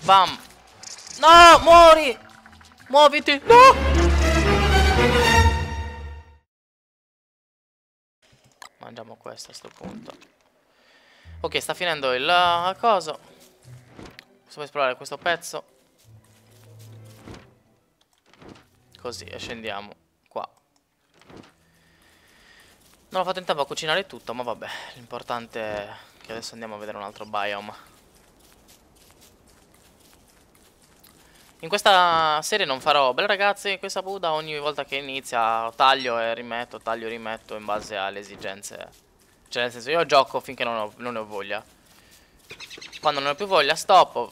Bam. No, muori. Muoviti. No. Mangiamo questo a sto punto. Ok, sta finendo il coso. Possiamo esplorare questo pezzo. Così, e scendiamo qua. Non ho fatto in tempo a cucinare tutto, ma vabbè. L'importante è che adesso andiamo a vedere un altro biome. In questa serie non farò, beh ragazzi, questa Buddha ogni volta che inizia taglio e rimetto in base alle esigenze. Cioè nel senso io gioco finché non ne ho voglia. Quando non ho più voglia stop,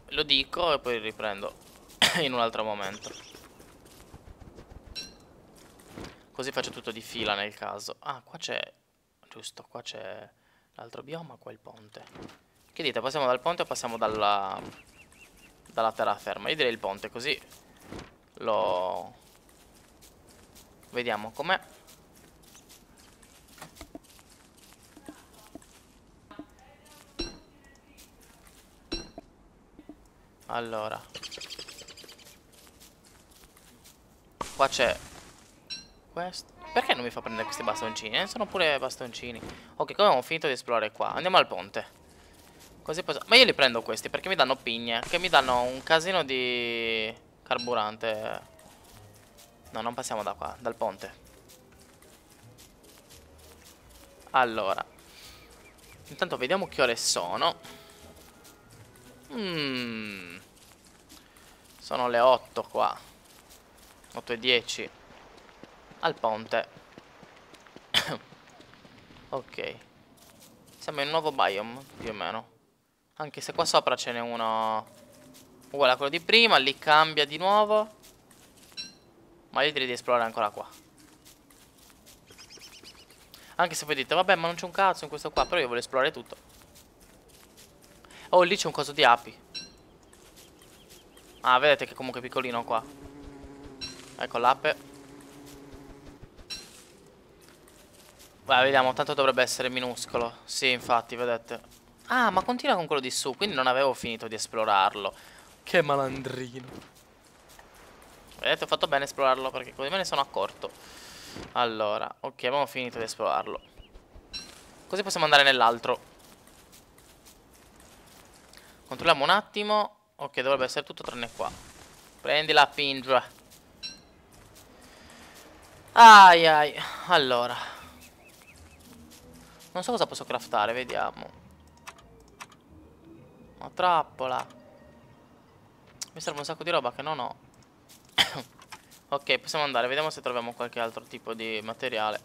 lo dico e poi riprendo in un altro momento. Così faccio tutto di fila nel caso. Ah, qua c'è, giusto, qua c'è l'altro bioma, qua il ponte. Che dite, passiamo dal ponte o passiamo dalla terraferma? Io direi il ponte, così lo vediamo com'è. Allora, qua c'è questo. Perché non mi fa prendere questi bastoncini? Sono pure bastoncini. Ok, come abbiamo finito di esplorare qua, andiamo al ponte. Così possiamo... Ma io li prendo questi perché mi danno pigne, che mi danno un casino di carburante. No, non passiamo da qua, dal ponte. Allora, intanto vediamo che ore sono. Sono le 8 qua. 8:10. Al ponte. Ok. Siamo in un nuovo biome, più o meno. Anche se qua sopra ce n'è uno uguale a quello di prima. Lì cambia di nuovo. Ma io direi di esplorare ancora qua. Anche se voi dite, vabbè, ma non c'è un cazzo in questo qua. Però io voglio esplorare tutto. Oh, lì c'è un coso di api. Ah, vedete che comunque è piccolino qua. Ecco l'ape. Beh, vediamo, tanto dovrebbe essere minuscolo. Sì, infatti, vedete. Ah, ma continua con quello di su, quindi non avevo finito di esplorarlo. Che malandrino. Vedete, ho fatto bene a esplorarlo perché così me ne sono accorto. Allora, ok, abbiamo finito di esplorarlo. Così possiamo andare nell'altro. Controlliamo un attimo. Ok, dovrebbe essere tutto tranne qua. Prendi la pingia. Ai ai. Allora, non so cosa posso craftare, vediamo. Una trappola. Mi serve un sacco di roba che non ho. Ok, possiamo andare, vediamo se troviamo qualche altro tipo di materiale.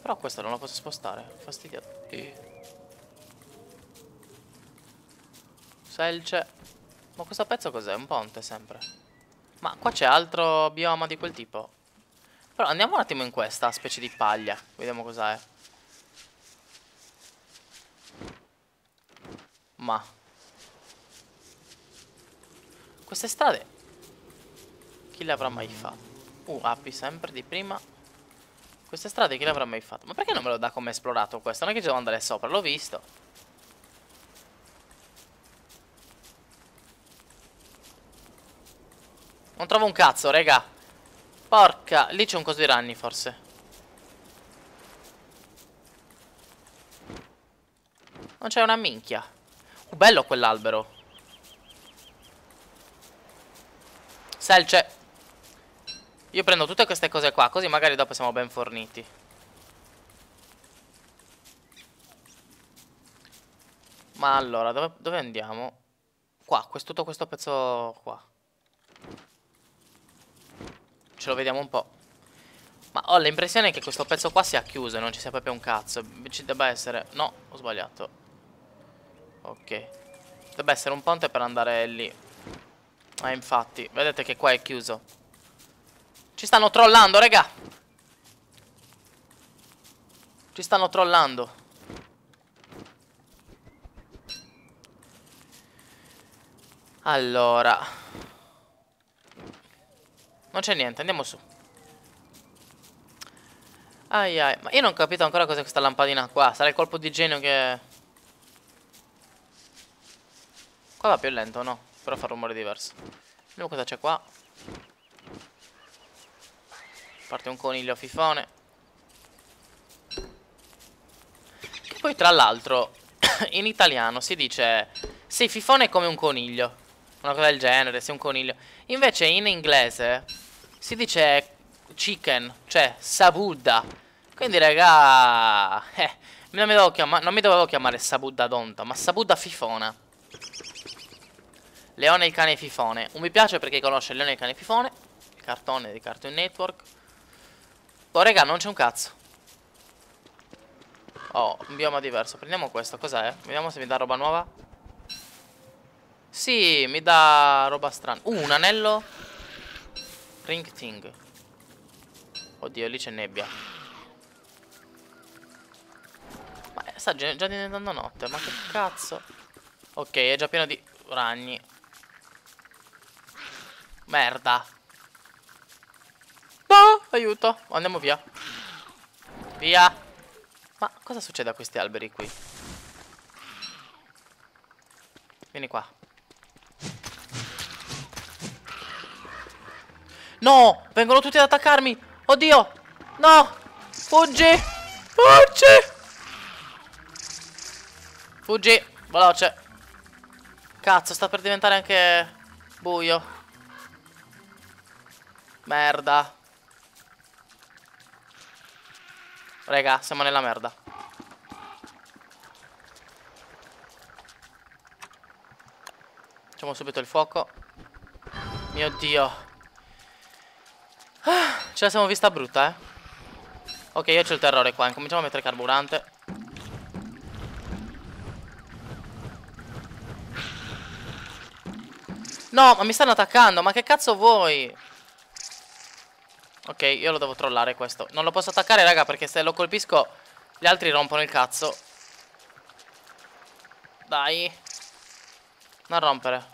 Però questo non lo posso spostare, fastidio. Selce. Ma questo pezzo cos'è? Un ponte sempre. Ma qua c'è altro bioma di quel tipo. Però andiamo un attimo in questa specie di paglia. Vediamo cos'è. Ma queste strade chi le avrà mai fatte? Api sempre di prima. Queste strade chi le avrà mai fatte? Ma perché non me lo dà come esplorato questo? Non è che ci devo andare sopra, l'ho visto. Non trovo un cazzo, raga. Porca, lì c'è un coso di ranni forse. Non c'è una minchia. Bello quell'albero. Selce. Io prendo tutte queste cose qua, così magari dopo siamo ben forniti. Ma allora, dove andiamo? Qua, tutto questo pezzo qua. Ce lo vediamo un po'. Ma ho l'impressione che questo pezzo qua sia chiuso e non ci sia proprio un cazzo. Ci debba essere... No, ho sbagliato. Ok. Debba essere un ponte per andare lì. Infatti, vedete che qua è chiuso. Ci stanno trollando, raga. Ci stanno trollando. Allora, non c'è niente, andiamo su. Ai ai, ma io non ho capito ancora cos'è questa lampadina qua. Sarà il colpo di genio che... Qua va più lento, no? Però fa rumore diverso. Vediamo cosa c'è qua. Parte un coniglio fifone. Che poi tra l'altro in italiano si dice sei fifone come un coniglio. Una cosa del genere, sei un coniglio. Invece in inglese si dice chicken, cioè sabudda. Quindi raga, non mi dovevo chiamare Sabudda Donta, ma Sabudda Fifona. Leone il cane fifone. Un mi piace perché conosce il leone il cane fifone. Il cartone di Cartoon Network. Oh raga, non c'è un cazzo. Oh, un bioma diverso. Prendiamo questo, cos'è? Vediamo se mi dà roba nuova. Sì, mi dà roba strana. Un anello Ring Ting. Oddio, lì c'è nebbia. Ma sta già diventando notte. Ma che cazzo. Ok, è già pieno di ragni. Merda. No, aiuto. Andiamo via. Via. Ma cosa succede a questi alberi qui? Vieni qua. No, vengono tutti ad attaccarmi. Oddio. No. Fuggi. Fuggi. Fuggi. Veloce. Cazzo, sta per diventare anche buio. Merda. Raga, siamo nella merda. Facciamo subito il fuoco. Mio Dio. Ce la siamo vista brutta, Ok, io c'ho il terrore qua. Cominciamo a mettere carburante. No, ma mi stanno attaccando. Ma che cazzo vuoi? Ok, io lo devo trollare questo. Non lo posso attaccare, raga, perché se lo colpisco gli altri rompono il cazzo. Dai. Non rompere.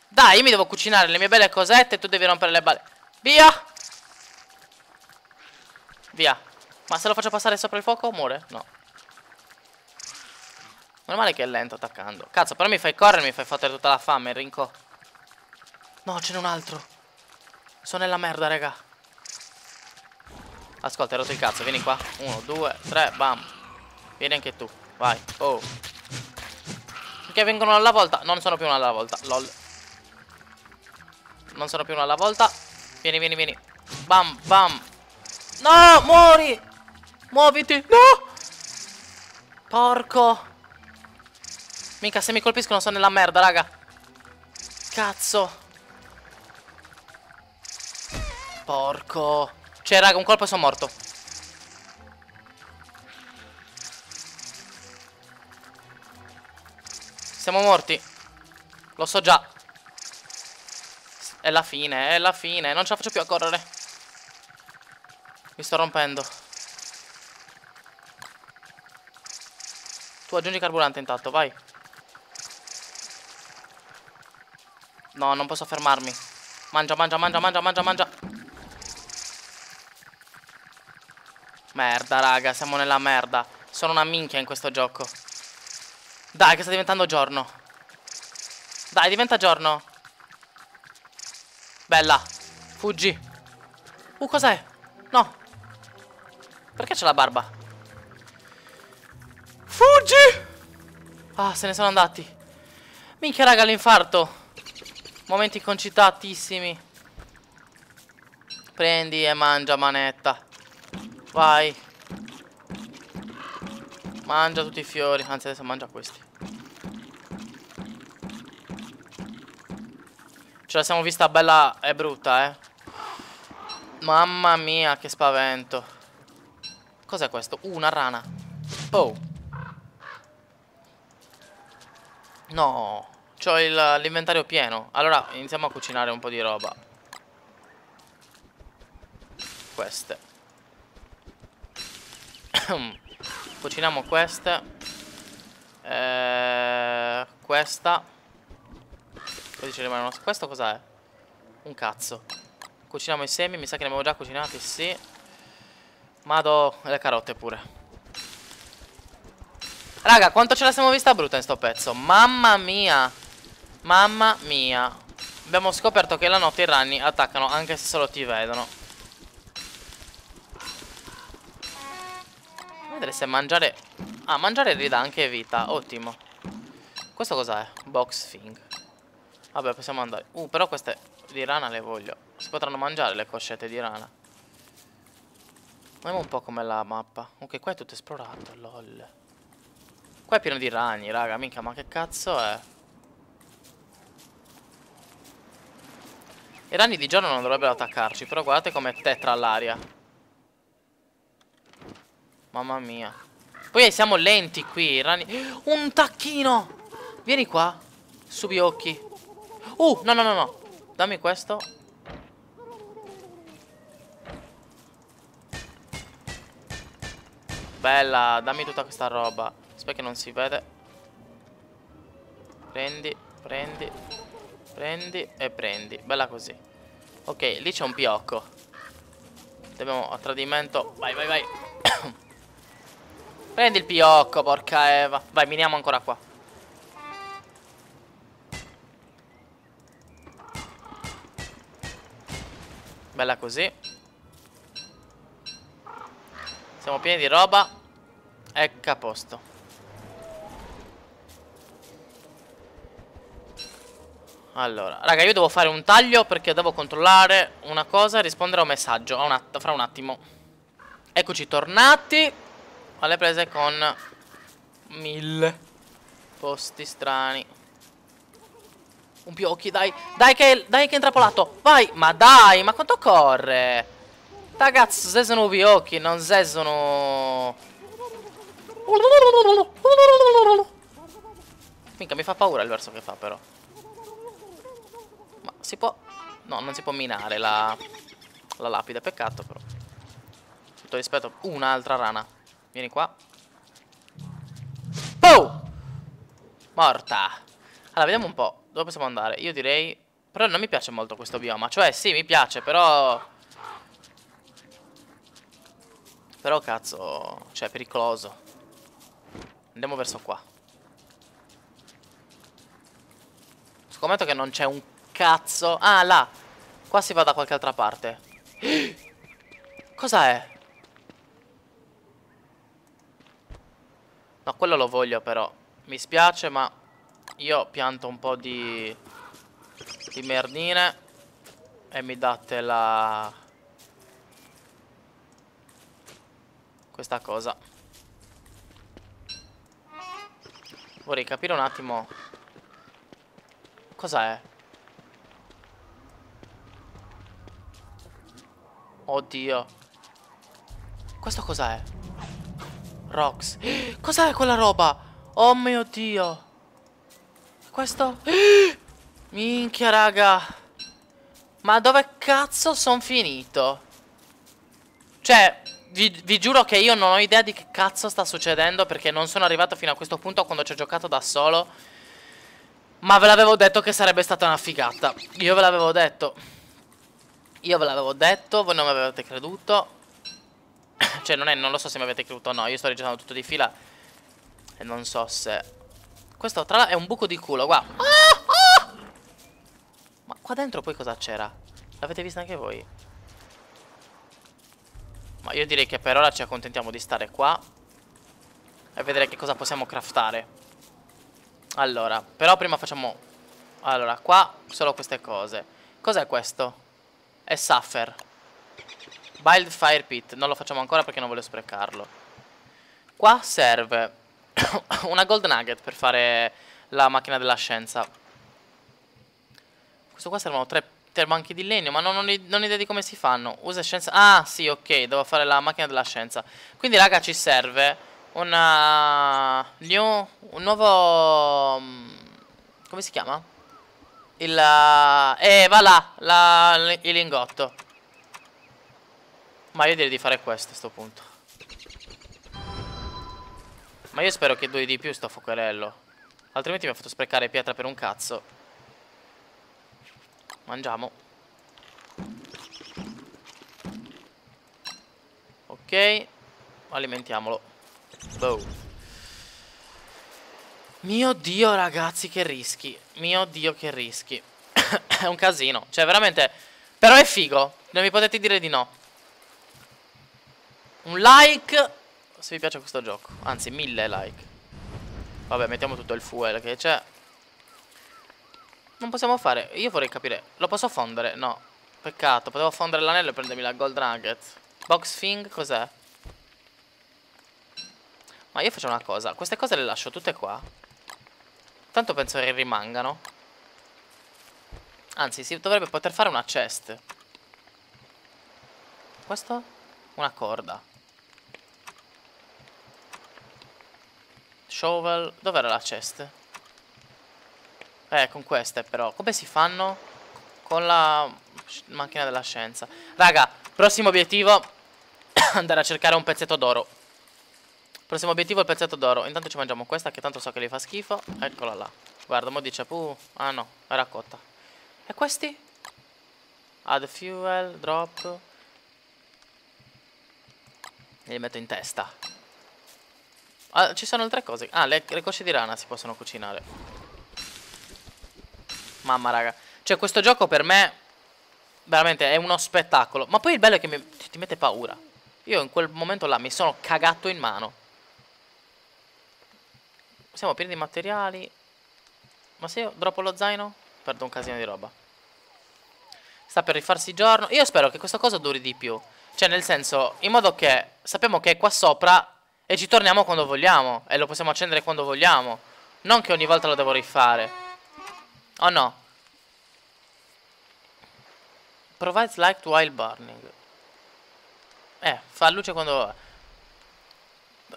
Dai, io mi devo cucinare le mie belle cosette e tu devi rompere le balle. Via. Via. Ma se lo faccio passare sopra il fuoco muore? No. Meno male che è lento attaccando. Cazzo, però mi fai correre, mi fai fottere tutta la fame, Rinco. No, ce n'è un altro. Sono nella merda, raga. Ascolta, hai rotto il cazzo, vieni qua. 1, 2, 3, bam. Vieni anche tu, vai. Oh. Perché vengono alla volta. Non sono più una alla volta, lol. Non sono più una alla volta. Vieni, vieni, vieni. Bam, bam. No, muori. Muoviti, no. Porco. Minchia, se mi colpiscono sono nella merda, raga. Cazzo. Porco. Cioè, raga, un colpo e sono morto. Siamo morti. Lo so già. È la fine, è la fine. Non ce la faccio più a correre. Mi sto rompendo. Tu aggiungi carburante intanto, vai. No, non posso fermarmi. Mangia, mangia, mangia, mangia, mangia, mangia. Merda, raga, siamo nella merda. Sono una minchia in questo gioco. Dai, che sta diventando giorno. Dai, diventa giorno. Bella. Fuggi. Cos'è? No. Perché c'è la barba? Fuggi. Ah, se ne sono andati. Minchia, raga, l'infarto. Momenti concitatissimi. Prendi e mangia, manetta. Vai. Mangia tutti i fiori. Anzi, adesso mangia questi. Ce la siamo vista bella e brutta, Mamma mia, che spavento. Cos'è questo? Una rana. Oh. No. C'ho l'inventario pieno. Allora, iniziamo a cucinare un po' di roba. Queste. Cuciniamo queste. Questa. Così ci rimane questo cos'è? Un cazzo. Cuciniamo i semi, mi sa che ne abbiamo già cucinati, sì. Mado le carote pure. Raga, quanto ce la siamo vista brutta in sto pezzo. Mamma mia. Mamma mia. Abbiamo scoperto che la notte i ragni attaccano anche se solo ti vedono. Vedere se mangiare... Ah, mangiare ridà anche vita. Ottimo. Questo cos'è? Box thing. Vabbè, possiamo andare. Però queste di rana le voglio. Si potranno mangiare le coscette di rana. Vediamo un po' com'è la mappa. Ok, qua è tutto esplorato, lol. Qua è pieno di ragni, raga. Minchia, ma che cazzo è? I ragni di giorno non dovrebbero attaccarci, però guardate come tetra l'aria. Mamma mia. Poi siamo lenti qui, i ragni... Un tacchino! Vieni qua. Subiocchi. No, no, no, no. Dammi questo. Bella, dammi tutta questa roba. Aspetta che non si vede. Prendi, prendi, prendi e prendi. Bella così. Ok, lì c'è un piocco. Dobbiamo a tradimento. Vai, vai, vai. Prendi il piocco, porca Eva. Vai, miniamo ancora qua. Bella così. Siamo pieni di roba. Ecco a posto. Allora, raga, io devo fare un taglio perché devo controllare una cosa e rispondere a un messaggio fra un attimo. Eccoci tornati alle prese con 1000 posti strani. Un piocchi, dai. Dai che è intrappolato. Vai, ma dai, ma quanto corre? Ragazzi, se sono piocchi, non se sono... Minchia, mi fa paura il verso che fa però. Ma si può... No, non si può minare la lapide, peccato però. Tutto rispetto. Un'altra rana. Vieni qua. Oh! Morta. Allora, vediamo un po'. Dove possiamo andare? Io direi... Però non mi piace molto questo bioma. Cioè, sì, mi piace, però... Però, cazzo... Cioè, è pericoloso. Andiamo verso qua. Scommetto che non c'è un cazzo. Ah, là. Qua si va da qualche altra parte. Cosa è? No, quello lo voglio però. Mi spiace, ma io pianto un po' di merdine. E mi date la... Questa cosa. Vorrei capire un attimo. Cos'è? Oddio. Questo cos'è? Rox. Cos'è quella roba? Oh mio Dio. Questo? Minchia raga. Ma dove cazzo sono finito? Cioè vi giuro che io non ho idea di che cazzo sta succedendo, perché non sono arrivato fino a questo punto quando ci ho giocato da solo. Ma ve l'avevo detto che sarebbe stata una figata. Io ve l'avevo detto. Io ve l'avevo detto, voi non mi avete creduto. Cioè non lo so se mi avete creduto o no. Io sto registrando tutto di fila e non so se... Questo tra l'altro è un buco di culo, guarda. Ma qua dentro poi cosa c'era? L'avete visto anche voi? Ma io direi che per ora ci accontentiamo di stare qua e vedere che cosa possiamo craftare. Allora, però prima facciamo... Allora, qua solo queste cose. Cos'è questo? È Suffer Wildfire Pit. Non lo facciamo ancora perché non voglio sprecarlo. Qua serve una gold nugget per fare la macchina della scienza. Questo qua servono 3 banchi di legno, ma non ho idea di come si fanno. Usa scienza... Ah, sì, ok, devo fare la macchina della scienza. Quindi, raga, ci serve un nuovo... Come si chiama? Va là, il lingotto. Ma io direi di fare questo a sto punto. Ma io spero che duri di più sto fuocherello. Altrimenti mi ha fatto sprecare pietra per un cazzo. Mangiamo. Ok. Alimentiamolo. Boh. Mio Dio, ragazzi, che rischi. Mio Dio, che rischi. È un casino. Cioè, veramente. Però è figo. Non mi potete dire di no. Un like se vi piace questo gioco. Anzi, 1000 like. Vabbè, mettiamo tutto il fuel che c'è. Non possiamo fare. Io vorrei capire. Lo posso fondere? No. Peccato. Potevo fondere l'anello e prendermi la gold nugget. Box thing, cos'è? Ma io faccio una cosa. Queste cose le lascio tutte qua. Tanto penso che rimangano. Anzi, si dovrebbe poter fare una chest. Questo? Una corda. Shovel. Dov'era la chest? Con queste però. Come si fanno? Con la macchina della scienza. Raga, prossimo obiettivo. Andare a cercare un pezzetto d'oro. Prossimo obiettivo è il pezzetto d'oro. Intanto ci mangiamo questa che tanto so che gli fa schifo. Eccola là. Guarda, mo dice ah no, era cotta. E questi? Add fuel, drop. E li metto in testa. Ah, ci sono altre cose. Ah, le cosce di rana si possono cucinare. Mamma raga. Cioè questo gioco per me veramente è uno spettacolo. Ma poi il bello è che ti mette paura. Io in quel momento là mi sono cagato in mano. Siamo pieni di materiali. Ma se io droppo lo zaino perdo un casino di roba. Sta per rifarsi giorno. Io spero che questa cosa duri di più. Cioè nel senso, in modo che sappiamo che è qua sopra e ci torniamo quando vogliamo. E lo possiamo accendere quando vogliamo. Non che ogni volta lo devo rifare. Oh no. Provides light while burning. Fa luce quando...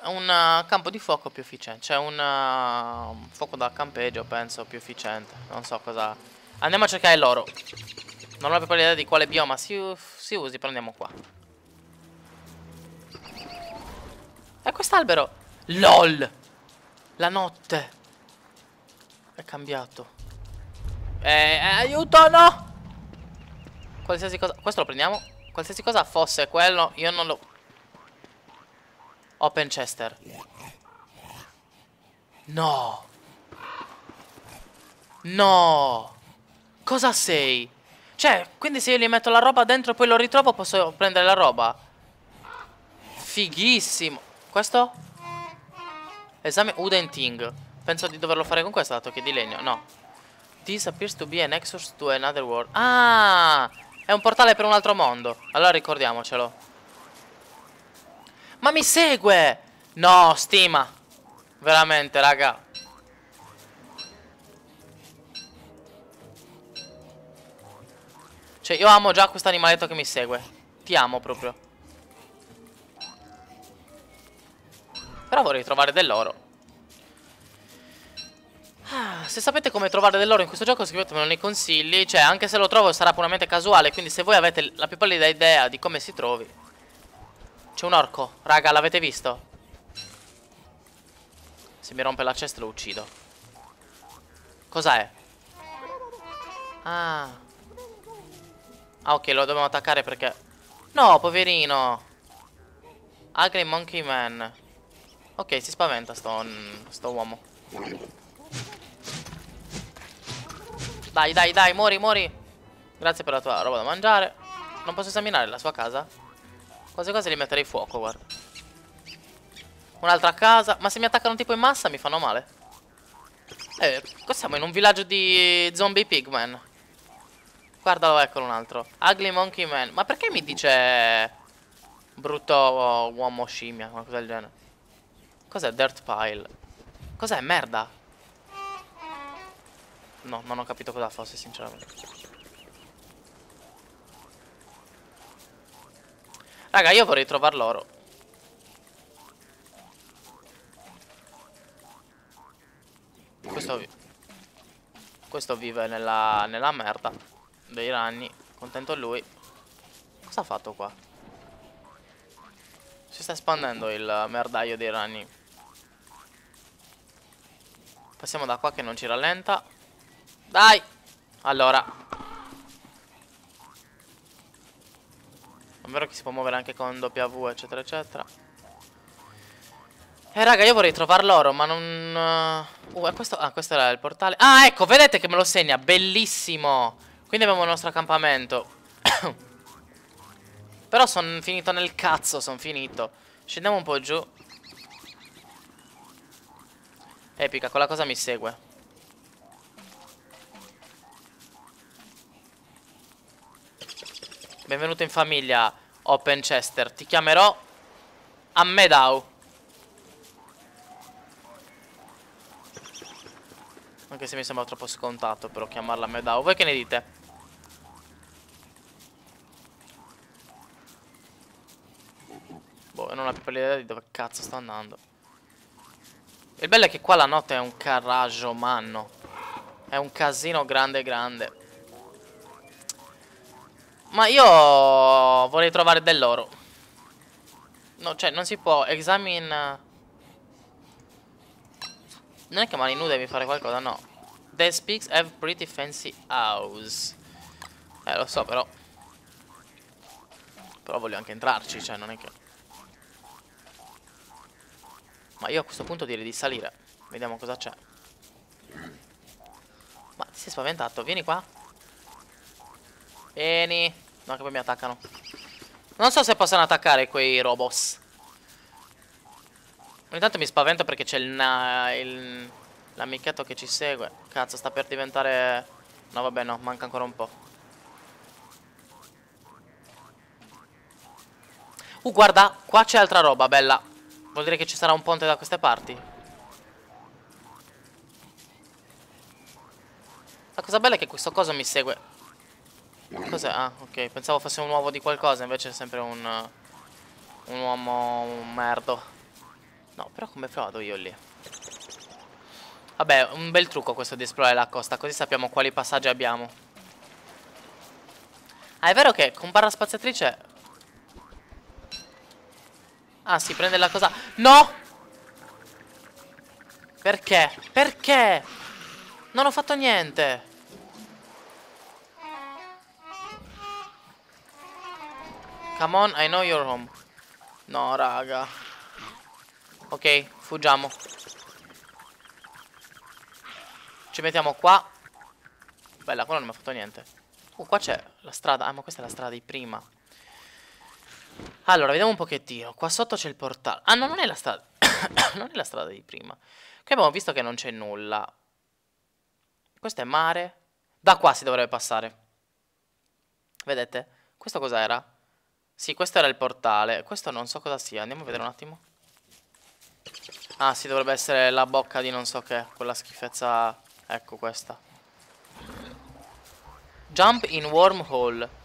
Un campo di fuoco più efficiente. Cioè un fuoco da campeggio, penso, più efficiente. Non so cosa... Andiamo a cercare l'oro. Non ho proprio idea di quale bioma si usi, però andiamo qua. E quest'albero. LOL! La notte. È cambiato. Aiuto, no! Qualsiasi cosa... Questo lo prendiamo? Qualsiasi cosa fosse quello, io non lo... Open Chester. No. No. Cosa sei? Cioè, quindi se io gli metto la roba dentro e poi lo ritrovo posso prendere la roba? Fighissimo. Questo? Esame Udenting. Penso di doverlo fare con questo dato che è di legno. No. This appears to be an exodus to another world. Ah, è un portale per un altro mondo. Allora ricordiamocelo. Ma mi segue! No, stima. Veramente, raga. Cioè, io amo già questo animaletto che mi segue. Ti amo proprio. Però vorrei trovare dell'oro. Se sapete come trovare dell'oro in questo gioco, scrivetemelo nei consigli. Cioè, anche se lo trovo sarà puramente casuale. Quindi se voi avete la più pallida idea di come si trovi. C'è un orco. Raga, l'avete visto? Se mi rompe la chest lo uccido. Cos'è? Ah, ok, lo dobbiamo attaccare perché... No, poverino. Ugly Monkey Man. Ok, si spaventa sto uomo. Dai, dai, dai, muori, muori. Grazie per la tua roba da mangiare. Non posso esaminare la sua casa? Quasi quasi li metterei fuoco, guarda. Un'altra casa. Ma se mi attaccano tipo in massa mi fanno male. Qua siamo in un villaggio di zombie pigman. Guardalo, eccolo un altro. Ugly Monkey Man. Ma perché mi dice brutto uomo scimmia? Una cosa del genere. Cos'è Dirt Pile? Cos'è? Merda? No, non ho capito cosa fosse, sinceramente. Raga, io vorrei trovare l'oro. Questo vive nella merda dei ragni. Contento lui. Cosa ha fatto qua? Si sta espandendo il merdaio dei ragni. Passiamo da qua che non ci rallenta. Dai! Allora. È vero che si può muovere anche con W, eccetera, eccetera. Raga, io vorrei trovar l'oro, ma non... questo... Ah, questo era il portale. Ah, ecco, vedete che me lo segna. Bellissimo. Quindi abbiamo il nostro accampamento. Però sono finito nel cazzo, sono finito. Scendiamo un po' giù. Epica, quella cosa mi segue. Benvenuto in famiglia, Openchester. Ti chiamerò Ammedau. Anche se mi sembra troppo scontato però chiamarla Ammedau. Voi che ne dite? Boh, non ho più per l'idea di dove cazzo sto andando. Il bello è che qua la notte è un carraggio, manno. È un casino grande grande. Ma io vorrei trovare dell'oro. No, cioè, non si può. Examine. Non è che mani nude devi fare qualcosa, no. The speaks have pretty fancy house. Lo so, però. Però voglio anche entrarci, cioè, non è che... Ma io a questo punto direi di salire. Vediamo cosa c'è. Ma ti sei spaventato? Vieni qua. Vieni. No, che poi mi attaccano. Non so se possono attaccare quei robots. Ogni tanto mi spavento perché c'è l'amichetto che ci segue. Cazzo, sta per diventare... No, vabbè, no, manca ancora un po'. Guarda, qua c'è altra roba, bella. Vuol dire che ci sarà un ponte da queste parti. La cosa bella è che questo coso mi segue. Cos'è? Ah, ok, pensavo fosse un uovo di qualcosa, invece è sempre un uomo, un merdo. No, però come vado io lì? Vabbè, un bel trucco questo di esplorare la costa, così sappiamo quali passaggi abbiamo. Ah, è vero che con barra spaziatrice... Ah, si prende la cosa... No! Perché? Perché? Non ho fatto niente. Come on, I know you're home. No, raga. Ok, fuggiamo. Ci mettiamo qua. Bella, quello non mi ha fatto niente. Qua c'è la strada. Ah, ma questa è la strada di prima. Allora, vediamo un pochettino. Qua sotto c'è il portale. Ah, no, non è la strada. Non è la strada di prima. Qui abbiamo visto che non c'è nulla. Questo è mare. Da qua si dovrebbe passare. Vedete? Questo cos'era? Sì, questo era il portale. Questo non so cosa sia. Andiamo a vedere un attimo. Ah, sì, dovrebbe essere la bocca di non so che. Quella schifezza. Ecco questa. Jump in wormhole.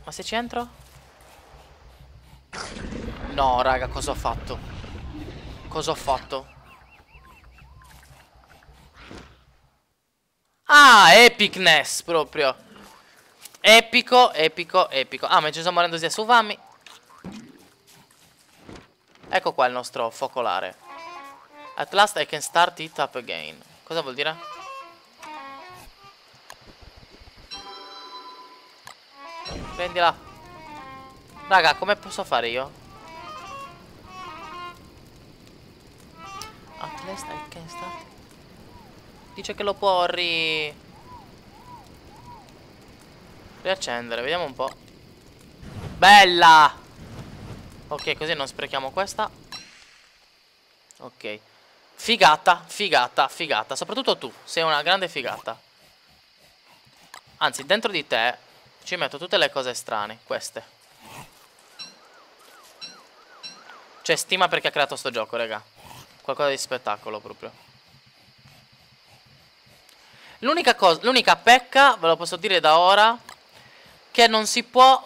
Ma se ci entro? No, raga, cosa ho fatto? Cosa ho fatto? Ah, epicness proprio. Epico, epico, epico. Ah, ma ci sto morendo sia su Vammi. Ecco qua il nostro focolare. At last I can start it up again. Cosa vuol dire? Prendila. Raga, come posso fare io? At last I can start. Dice che lo può riaccendere. Vediamo un po'. Bella! Ok, così non sprechiamo questa. Ok. Figata, figata, figata. Soprattutto tu, sei una grande figata. Anzi, dentro di te ci metto tutte le cose strane. Queste. C'è stima perché ha creato sto gioco, raga. Qualcosa di spettacolo proprio. L'unica cosa, l'unica pecca, ve lo posso dire da ora, che non si può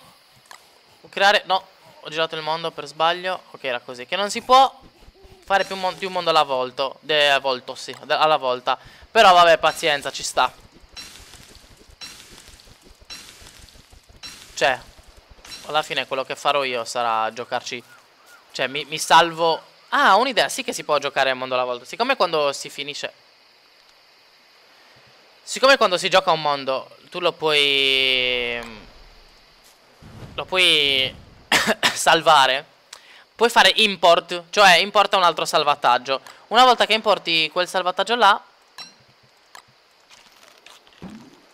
creare... No, ho girato il mondo per sbaglio. Ok, era così. Che non si può fare più di un mondo alla volta. Sì, alla volta. Però vabbè, pazienza, ci sta. Cioè, alla fine quello che farò io sarà giocarci. Cioè, mi salvo. Ah, ho un'idea, sì che si può giocare un mondo alla volta. Siccome quando si finisce... Siccome quando si gioca un mondo, tu lo puoi... Lo puoi salvare. puoi fare import, cioè importa un altro salvataggio. Una volta che importi quel salvataggio là,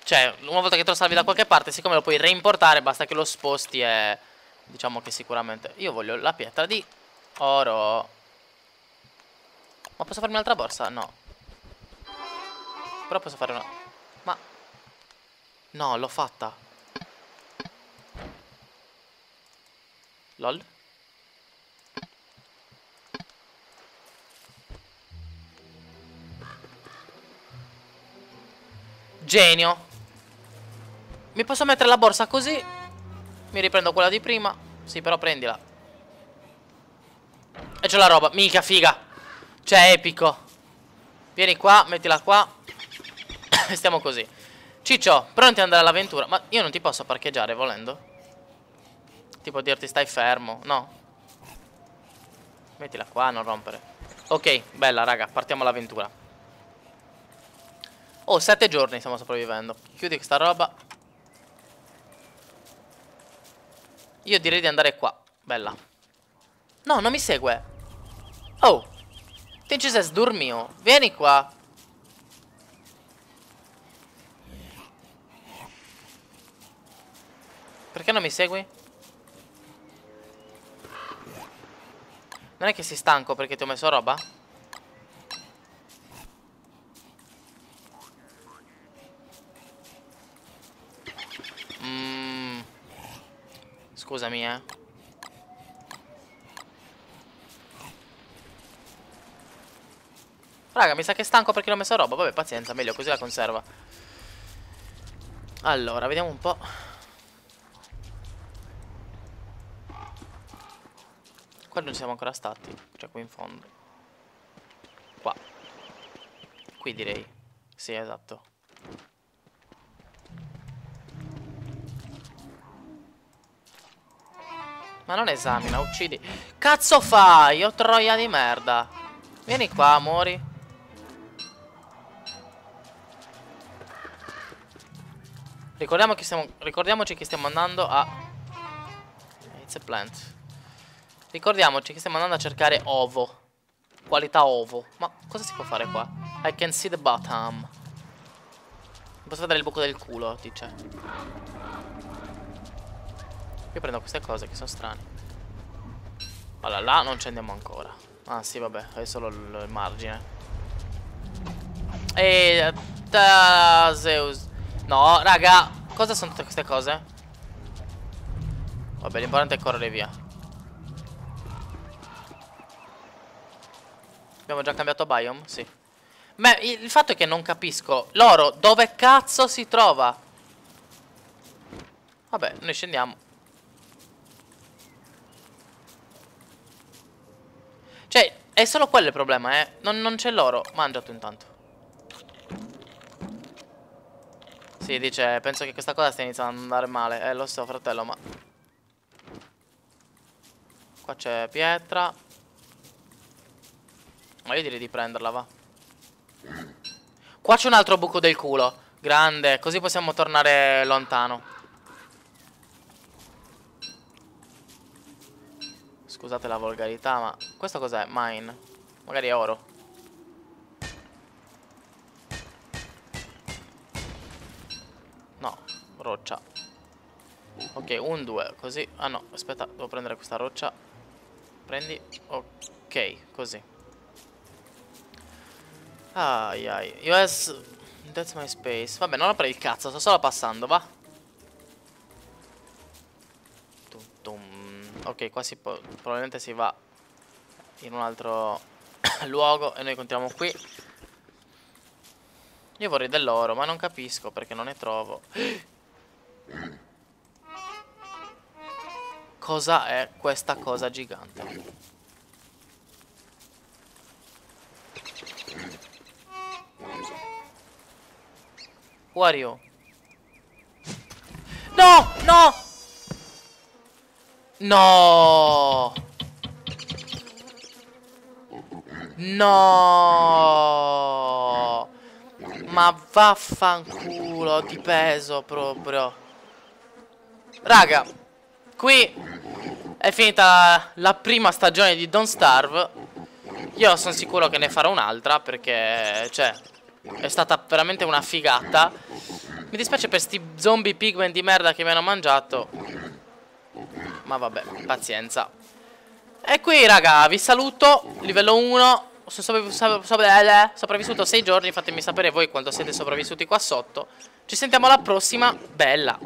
cioè una volta che te lo salvi da qualche parte, siccome lo puoi reimportare, basta che lo sposti e diciamo che sicuramente... Io voglio la pietra di oro. Ma posso farmi un'altra borsa? No. Però posso fare una... Ma... No, l'ho fatta. LOL. Genio. Mi posso mettere la borsa così. Mi riprendo quella di prima. Sì, però prendila. E c'ho la roba. Mica figa. Cioè, epico. Vieni qua, mettila qua. E stiamo così. Ciccio, pronti ad andare all'avventura? Ma io non ti posso parcheggiare volendo? Tipo dirti stai fermo. No. Mettila qua, non rompere. Ok, bella raga, partiamo all'avventura. Oh, 7 giorni stiamo sopravvivendo. Chiudi questa roba. Io direi di andare qua. Bella. No, non mi segue. Oh, ti ci sei sdormio. Vieni qua. Perché non mi segui? Non è che sei stanco perché ti ho messo roba? Scusami, Raga, mi sa che è stanco perché l'ho messo roba. Vabbè, pazienza, meglio così la conserva. Allora, vediamo un po'. Qua non siamo ancora stati. Cioè, qui in fondo. Qua. Qui direi. Sì, esatto. Ma non esamina, uccidi. Cazzo fai? Oh troia di merda. Vieni qua, amori. Ricordiamoci che stiamo andando a... It's a plant. Ricordiamoci che stiamo andando a cercare ovo. Qualità ovo. Ma cosa si può fare qua? I can see the bottom. Posso vedere il buco del culo, dice. Io prendo queste cose che sono strane. Allora, là non ci andiamo ancora. Ah sì, vabbè, è solo il margine. E... Zeus. No, raga, cosa sono tutte queste cose? Vabbè, l'importante è correre via. Abbiamo già cambiato biome? Sì. Ma il fatto è che non capisco. L'oro dove cazzo si trova? Vabbè, noi scendiamo. Cioè, è solo quello il problema, non c'è l'oro. Mangia tu intanto. Sì, dice, penso che questa cosa stia iniziando ad andare male. Lo so, fratello, ma... Qua c'è pietra. Ma io direi di prenderla, va. Qua c'è un altro buco del culo. Grande, così possiamo tornare lontano. Scusate la volgarità, ma... Questo cos'è? Mine. Magari è oro. No, roccia. Ok, un, due, così. Ah no, aspetta, devo prendere questa roccia. Prendi. Ok, così. Ai ai. US. That's my space. Vabbè, non ho preso il cazzo, sto solo passando, va. Tum, tum. Ok, qua si può. Probabilmente si va in un altro luogo e noi continuiamo qui. Io vorrei dell'oro, ma non capisco perché non ne trovo. Cosa è questa cosa gigante? Who are you? No! No! No! No! Ma vaffanculo di peso proprio. Raga, Qui è finita la prima stagione di Don't Starve. Io sono sicuro che ne farò un'altra perché, cioè, è stata veramente una figata. Mi dispiace per sti zombie pigmen di merda che mi hanno mangiato. Ma vabbè, pazienza. E qui, raga, vi saluto. Livello 1. Sono sopravvissuto 6 giorni. Fatemi sapere voi quando siete sopravvissuti qua sotto. Ci sentiamo alla prossima. Bella.